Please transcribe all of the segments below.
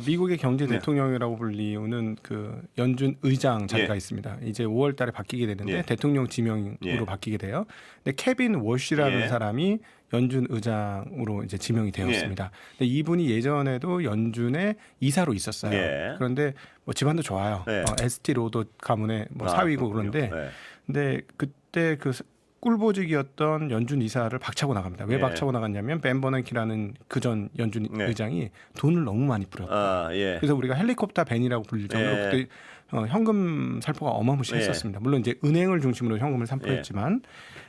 미국의 경제 네. 대통령이라고 불리우는 그 연준 의장 자리가 예. 있습니다. 이제 5월달에 바뀌게 되는데 예. 대통령 지명으로 예. 바뀌게 돼요. 근데 케빈 워시라는 예. 사람이 연준 의장으로 이제 지명이 되었습니다. 근데 이분이 예전에도 연준의 이사로 있었어요. 예. 그런데 뭐 집안도 좋아요. 예. 에스티 로더 가문의 뭐 사위고 그렇군요. 그런데 예. 근데 그때 그 꿀보직이었던 연준 이사를 박차고 나갑니다. 왜 예. 박차고 나갔냐면 벤 버냉키라는 그전 연준 네. 의장이 돈을 너무 많이 뿌렸다. 아, 예. 그래서 우리가 헬리콥터 벤이라고 불릴 정도로 예. 그때 현금 살포가 어마무시했었습니다. 물론 이제 은행을 중심으로 현금을 살포했지만,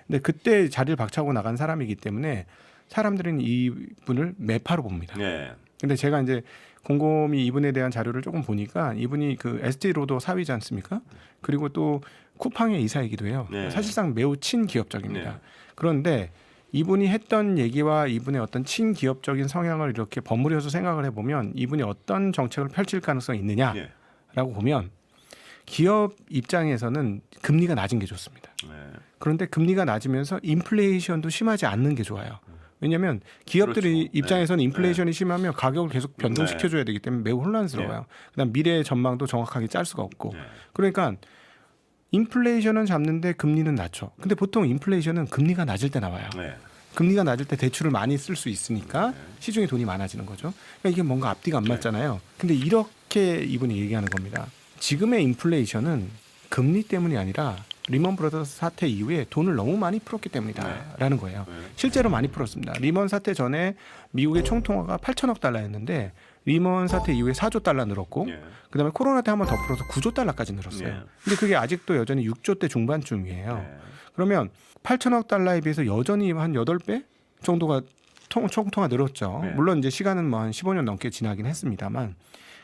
근데 그때 자리를 박차고 나간 사람이기 때문에 사람들은 이분을 매파로 봅니다. 예. 근데 제가 이제 곰곰이 이분에 대한 자료를 조금 보니까 이분이 그 에스티 로더 사위지 않습니까? 그리고 또 쿠팡의 이사이기도 해요. 네. 사실상 매우 친기업적입니다. 네. 그런데 이분이 했던 얘기와 이분의 어떤 친기업적인 성향을 이렇게 버무려서 생각을 해보면 이분이 어떤 정책을 펼칠 가능성이 있느냐라고 예. 보면 기업 입장에서는 금리가 낮은 게 좋습니다. 예. 그런데 금리가 낮으면서 인플레이션도 심하지 않는 게 좋아요. 왜냐하면 기업들이 그렇죠. 입장에서는 네. 인플레이션이 심하면 가격을 계속 변동시켜줘야 되기 때문에 매우 혼란스러워요. 그다음 미래의 전망도 정확하게 짤 수가 없고. 네. 그러니까 인플레이션은 잡는데 금리는 낮죠. 근데 보통 인플레이션은 금리가 낮을 때 나와요. 네. 금리가 낮을 때 대출을 많이 쓸 수 있으니까 시중에 돈이 많아지는 거죠. 그러니까 이게 뭔가 앞뒤가 안 맞잖아요. 근데 이렇게 이분이 얘기하는 겁니다. 지금의 인플레이션은 금리 때문이 아니라 리먼 브러더스 사태 이후에 돈을 너무 많이 풀었기 때문이다라는 거예요. 실제로 많이 풀었습니다. 리먼 사태 전에 미국의 총통화가 8천억 달러였는데 리먼 사태 이후에 4조 달러 늘었고 예. 그다음에 코로나 때 한 번 더 풀어서 9조 달러까지 늘었어요. 예. 근데 그게 아직도 여전히 6조 대 중반쯤이에요. 예. 그러면 8천억 달러에 비해서 여전히 한 8배 정도가 총통화 늘었죠. 네. 물론 이제 시간은 뭐 한 15년 넘게 지나긴 했습니다만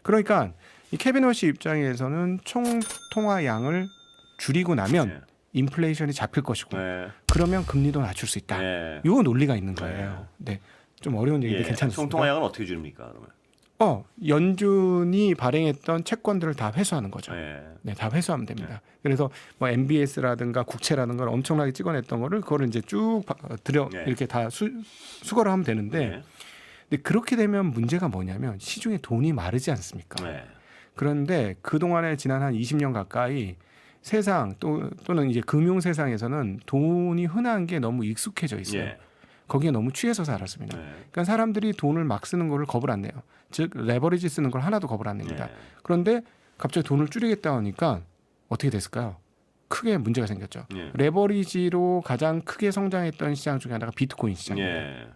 그러니까 이 케빈 워시 입장에서는 총통화 양을 줄이고 나면 예. 인플레이션이 잡힐 것이고 예. 그러면 금리도 낮출 수 있다. 예. 이거 논리가 있는 거예요. 네. 좀 어려운 얘기인데 예. 괜찮습니다. 총통화량은 어떻게 줄입니까? 그러면? 연준이 발행했던 채권들을 다 회수하는 거죠. 예. 네, 다 회수하면 됩니다. 그래서 뭐 MBS라든가 국채라든가 를 엄청나게 찍어냈던 거를 그거를 이제 쭉 들여 네. 이렇게 다 수거를 하면 되는데, 예. 근데 그렇게 되면 문제가 뭐냐면 시중에 돈이 마르지 않습니까? 예. 그런데 그 동안에 지난 한 20년 가까이 세상 또는 이제 금융 세상에서는 돈이 흔한 게 너무 익숙해져 있어요. 예. 거기에 너무 취해서 살았습니다. 예. 그러니까 사람들이 돈을 막 쓰는 거를 겁을 안 내요. 즉 레버리지 쓰는 걸 하나도 겁을 안 냅니다. 예. 그런데 갑자기 돈을 줄이겠다 하니까 어떻게 됐을까요? 크게 문제가 생겼죠. 예. 레버리지로 가장 크게 성장했던 시장 중에 하나가 비트코인 시장입니다. 예.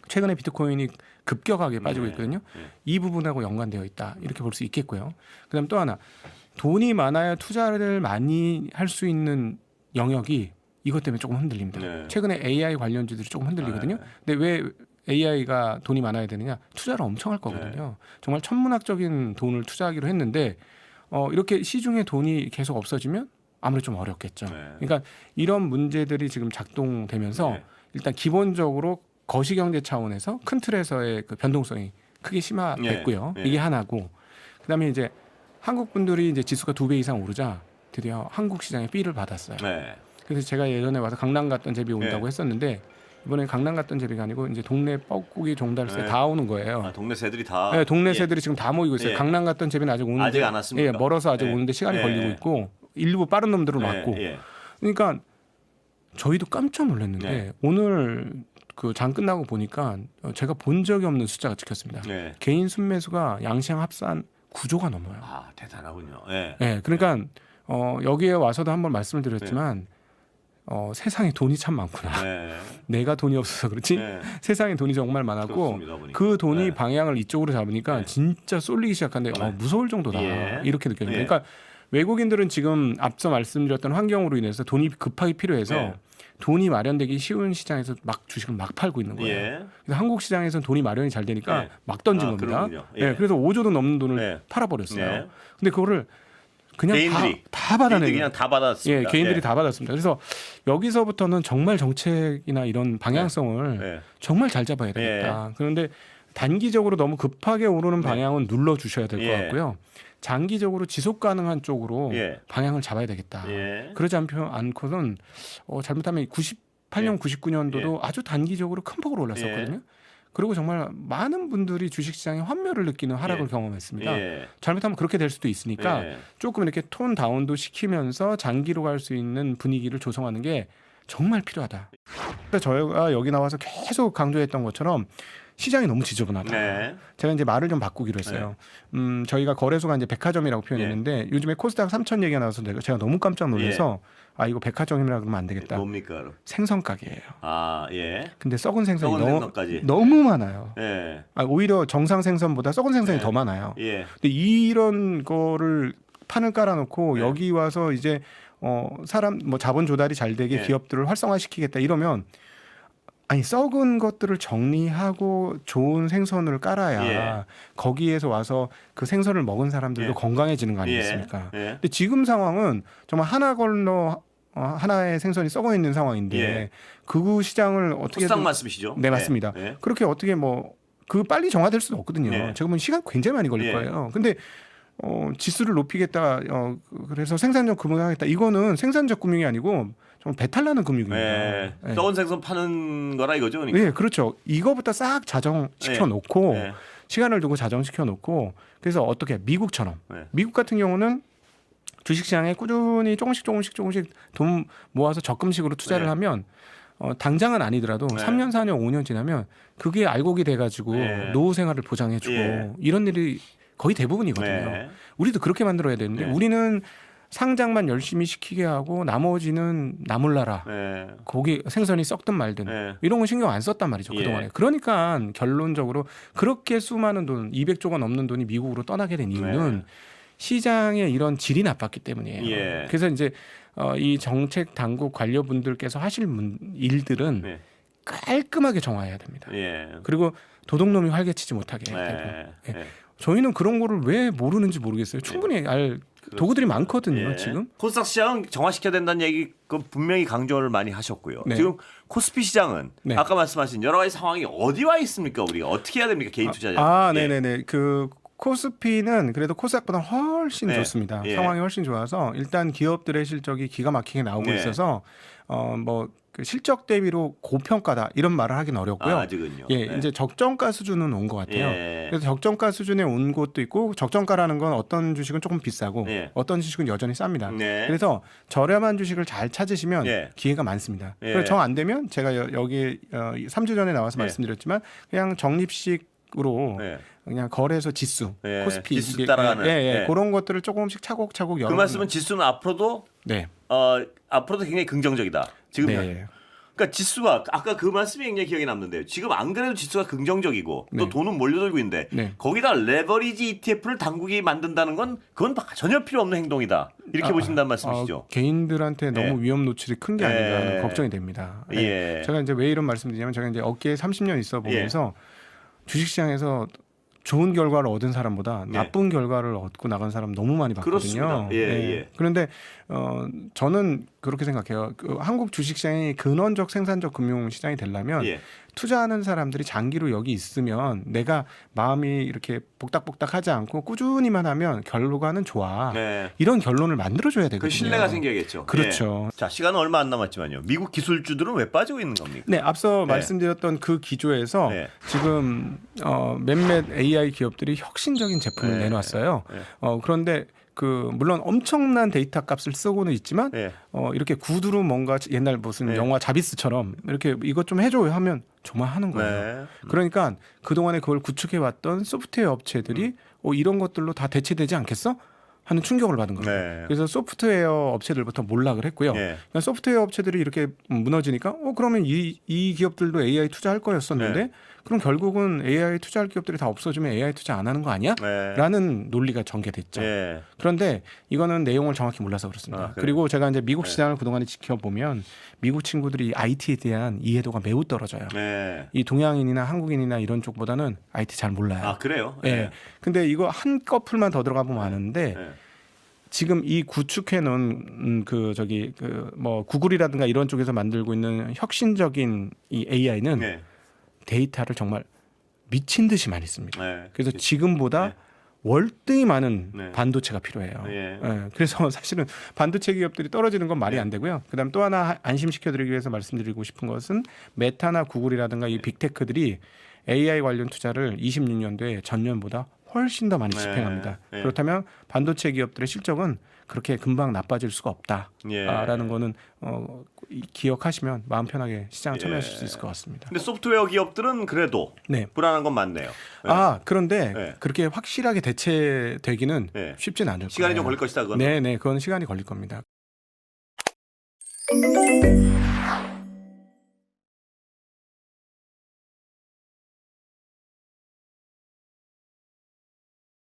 최근에 비트코인이 급격하게 빠지고 네. 있거든요. 예. 이 부분하고 연관되어 있다. 이렇게 볼 수 있겠고요. 그다음 또 하나 돈이 많아야 투자를 많이 할 수 있는 영역이 이것 때문에 조금 흔들립니다. 네. 최근에 AI 관련주들이 조금 흔들리거든요. 근데 왜 AI가 돈이 많아야 되느냐? 투자를 엄청 할 거거든요. 정말 천문학적인 돈을 투자하기로 했는데 이렇게 시중에 돈이 계속 없어지면 아무래도 좀 어렵겠죠. 네. 그러니까 이런 문제들이 지금 작동되면서 네. 일단 기본적으로 거시경제 차원에서 큰 틀에서의 그 변동성이 크게 심화됐고요. 네. 이게 하나고, 그다음에 이제 한국 분들이 이제 지수가 2배 이상 오르자 드디어 한국 시장에 B를 받았어요. 네. 그래서 제가 예전에 와서 강남 갔던 제비 온다고 네. 했었는데 이번에 강남 갔던 제비가 아니고 이제 동네 뻐꾸기 종달새 네. 다 오는 거예요. 아, 동네 새들이 다. 네, 동네 예. 새들이 지금 다 모이고 있어요. 예. 강남 갔던 제비는 아직 오는데 아직 안 왔습니까? 예, 멀어서 아직 예. 오는데 시간이 예. 걸리고 있고 일부 빠른 놈들은 예. 왔고. 예. 그러니까 저희도 깜짝 놀랐는데 네. 오늘 그 장 끝나고 보니까 제가 본 적이 없는 숫자가 찍혔습니다. 네. 개인 순매수가 양시장 합산 9조가 넘어요. 아, 대단하군요. 예. 네, 그러니까 여기에 와서도 한번 말씀을 드렸지만 세상에 돈이 참 많구나. 네. 내가 돈이 없어서 그렇지 네. 세상에 돈이 정말 많았고 그렇습니다, 보니까. 그 돈이 네. 방향을 이쪽으로 잡으니까 네. 진짜 쏠리기 시작한데 네. 무서울 정도다 예. 이렇게 느껴집니다. 예. 그러니까 외국인들은 지금 앞서 말씀드렸던 환경으로 인해서 돈이 급하게 필요해서 네. 돈이 마련되기 쉬운 시장에서 막 주식을 막 팔고 있는 거예요. 예. 그래서 한국 시장에서는 돈이 마련이 잘 되니까 네. 막 던진 아, 겁니다. 그렇군요. 예. 네, 그래서 5조도 넘는 돈을 네. 팔아버렸어요. 네. 근데 그거를 그냥 개인들이 다 받아내는 개인들이 그냥 다 받았습니다. 예, 개인들이 다 받았습니다. 그래서 여기서부터는 정말 정책이나 이런 방향성을 예. 정말 잘 잡아야 되겠다. 그런데 단기적으로 너무 급하게 오르는 네. 방향은 눌러 주셔야 될 것 예. 같고요. 장기적으로 지속 가능한 쪽으로 예. 방향을 잡아야 되겠다. 예. 그러지 않고는 잘못하면 98년, 예. 99년도도 아주 단기적으로 큰 폭으로 올랐었거든요. 그리고 정말 많은 분들이 주식시장에 환멸을 느끼는 하락을 예. 경험했습니다. 예. 잘못하면 그렇게 될 수도 있으니까 예. 조금 이렇게 톤 다운도 시키면서 장기로 갈 수 있는 분위기를 조성하는 게 정말 필요하다. 그래서 저희가 여기 나와서 계속 강조했던 것처럼 시장이 너무 지저분하다. 네. 제가 이제 말을 좀 바꾸기로 했어요. 저희가 거래소가 이제 백화점이라고 표현했는데 요즘에 코스닥 3천 얘기가 나와서 제가 너무 깜짝 놀라서 아 이거 백화점이라 그러면 안 되겠다. 뭡니까? 그럼? 생선 가게예요. 아, 예. 근데 썩은 생선이 썩은 생선까지. 너무 많아요. 예. 아, 오히려 정상 생선보다 썩은 생선이 네. 더 많아요. 예. 근데 이런 거를 판을 깔아놓고 네. 여기 와서 이제 사람 뭐 자본 조달이 잘 되게 네. 기업들을 활성화시키겠다 이러면 아니 썩은 것들을 정리하고 좋은 생선을 깔아야 예. 거기에서 와서 그 생선을 먹은 사람들도 예. 건강해지는 거 예. 아니겠습니까? 예. 근데 지금 상황은 정말 하나 걸러 하나의 생선이 썩어 있는 상황인데 예. 그 시장을 어떻게 코스닥 말씀이시죠? 네 맞습니다. 예. 그렇게 어떻게 뭐 그 빨리 정화될 수는 없거든요. 네. 제가 보면 시간 굉장히 많이 걸릴 예. 거예요. 근데 지수를 높이겠다. 그래서 생산적 금융하겠다. 이거는 생산적 금융이 아니고 좀 배탈나는 금융입니다. 예. 예. 썩은 생선 파는 거라 이거죠? 그러니까. 예, 그렇죠. 이거부터 싹 자정시켜 놓고 예. 시간을 두고 자정시켜 놓고 그래서 어떻게 미국처럼 예. 미국 같은 경우는 주식시장에 꾸준히 조금씩 돈 모아서 적금식으로 투자를 네. 하면 당장은 아니더라도 네. 3년, 4년, 5년 지나면 그게 알곡이 돼가지고 네. 노후 생활을 보장해주고 예. 이런 일이 거의 대부분이거든요. 네. 우리도 그렇게 만들어야 되는데 네. 우리는 상장만 열심히 시키게 하고 나머지는 나몰라라. 예. 고기 생선이 썩든 말든 예. 이런 거 신경 안 썼단 말이죠 예. 그동안에. 그러니까 결론적으로 그렇게 수많은 돈 200조가 넘는 돈이 미국으로 떠나게 된 이유는 네. 시장의 이런 질이 나빴기 때문이에요. 예. 그래서 이제 이 정책 당국 관료분들께서 하실 일들은 네. 깔끔하게 정화해야 됩니다. 예. 그리고 도둑놈이 활개치지 못하게 해야 되고. 예. 예. 예. 저희는 그런 거를 왜 모르는지 모르겠어요. 충분히 알 도구들이 많거든요. 예. 지금. 코스닥 시장 정화시켜야 된다는 얘기 그 분명히 강조를 많이 하셨고요. 네. 지금 코스피 시장은 네. 아까 말씀하신 여러 가지 상황이 어디 와 있습니까? 우리가 어떻게 해야 됩니까? 개인 투자자. 예. 네네네. 그 코스피는 그래도 코스닥보다 훨씬 네. 좋습니다. 예. 상황이 훨씬 좋아서 일단 기업들의 실적이 기가 막히게 나오고 네. 있어서 그 실적 대비로 고평가다 이런 말을 하긴 어렵고요. 아직은요. 예, 네. 이제 적정가 수준은 온 것 같아요. 예. 그래서 적정가 수준에 온 곳도 있고 적정가라는 건 어떤 주식은 조금 비싸고 예. 어떤 주식은 여전히 쌉니다. 네. 그래서 저렴한 주식을 잘 찾으시면 예. 기회가 많습니다. 예. 그래서 정 안 되면 제가 여기 3주 전에 나와서 예. 말씀드렸지만 그냥 적립식으로 예. 그냥 거래소 지수, 예. 코스피 지수 이게, 따라가는. 예. 그런 것들을 조금씩 차곡차곡 그 여러 말씀은 지수는 앞으로도 네. 앞으로도 굉장히 긍정적이다. 지금 네. 그러니까 지수가 아까 그 말씀이 굉장히 기억에 남는데요. 지금 안 그래도 지수가 긍정적이고 또 네. 돈은 몰려들고 있는데 네. 거기다 레버리지 ETF를 당국이 만든다는 건 그건 전혀 필요 없는 행동이다. 이렇게 보신다는 말씀이시죠. 개인들한테 너무 예. 위험 노출이 큰 게 아닌가 하는 예. 걱정이 됩니다. 예. 제가 이제 왜 이런 말씀드리냐면 제가 이제 업계에 30년 있어 보면서 주식시장에서 좋은 결과를 얻은 사람보다 예. 나쁜 결과를 얻고 나간 사람 너무 많이 봤거든요. 그렇습니다. 예, 예. 그런데 저는 그렇게 생각해요. 그 한국 주식시장이 근원적 생산적 금융시장이 되려면 예. 투자하는 사람들이 장기로 여기 있으면 내가 마음이 이렇게 복닥복닥하지 않고 꾸준히만 하면 결과는 좋아. 네. 이런 결론을 만들어줘야 되거든요. 그 신뢰가 생겨야겠죠. 그렇죠. 예. 자, 시간은 얼마 안 남았지만요. 미국 기술주들은 왜 빠지고 있는 겁니까? 네, 앞서 네. 말씀드렸던 그 기조에서 네. 지금 몇몇 AI 기업들이 혁신적인 제품을 네. 내놨어요. 네. 그런데 물론 엄청난 데이터 값을 쓰고는 있지만 예. 이렇게 구두로 뭔가 옛날 무슨 네. 영화 자비스처럼 이렇게 이것 좀 해줘요 하면 정말 하는 거예요. 네. 그러니까 그동안에 그걸 구축해왔던 소프트웨어 업체들이 이런 것들로 다 대체되지 않겠어? 하는 충격을 받은 거죠. 네. 그래서 소프트웨어 업체들부터 몰락을 했고요. 예. 그러니까 소프트웨어 업체들이 이렇게 무너지니까 그러면 이 기업들도 AI 투자할 거였었는데 네. 그럼 결국은 AI 투자할 기업들이 다 없어지면 AI 투자 안 하는 거 아니야? 네. 라는 논리가 전개됐죠. 예. 그런데 이거는 내용을 정확히 몰라서 그렇습니다. 그래요? 그리고 제가 이제 미국 시장을 그동안에 지켜보면 미국 친구들이 IT에 대한 이해도가 매우 떨어져요. 네. 이 동양인이나 한국인이나 이런 쪽보다는 IT 잘 몰라요. 아, 그래요? 예. 근데 이거 한 커플만 더 들어가 보면 아는데 예. 지금 이 구축해 놓은 뭐 구글이라든가 이런 쪽에서 만들고 있는 혁신적인 이 AI는 네. 데이터를 정말 미친 듯이 많이 씁니다. 네. 그래서 지금보다 네. 월등히 많은 네. 반도체가 필요해요. 예. 그래서 사실은 반도체 기업들이 떨어지는 건 말이 네. 안 되고요. 그다음 또 하나 안심시켜드리기 위해서 말씀드리고 싶은 것은 메타나 구글이라든가 이 빅테크들이 AI 관련 투자를 26년도에 전년보다 훨씬 더 많이 네. 집행합니다. 네. 그렇다면 반도체 기업들의 실적은 그렇게 금방 나빠질 수가 없다라는 예. 거는 기억하시면 마음 편하게 시장에 참여하실 예. 수 있을 것 같습니다. 근데 소프트웨어 기업들은 그래도 네. 불안한 건 맞네요. 예. 그런데 네. 그렇게 확실하게 대체되기는 네. 쉽진 않을 거예요. 시간이 좀 걸릴 것이다. 그건. 네, 그건 시간이 걸릴 겁니다.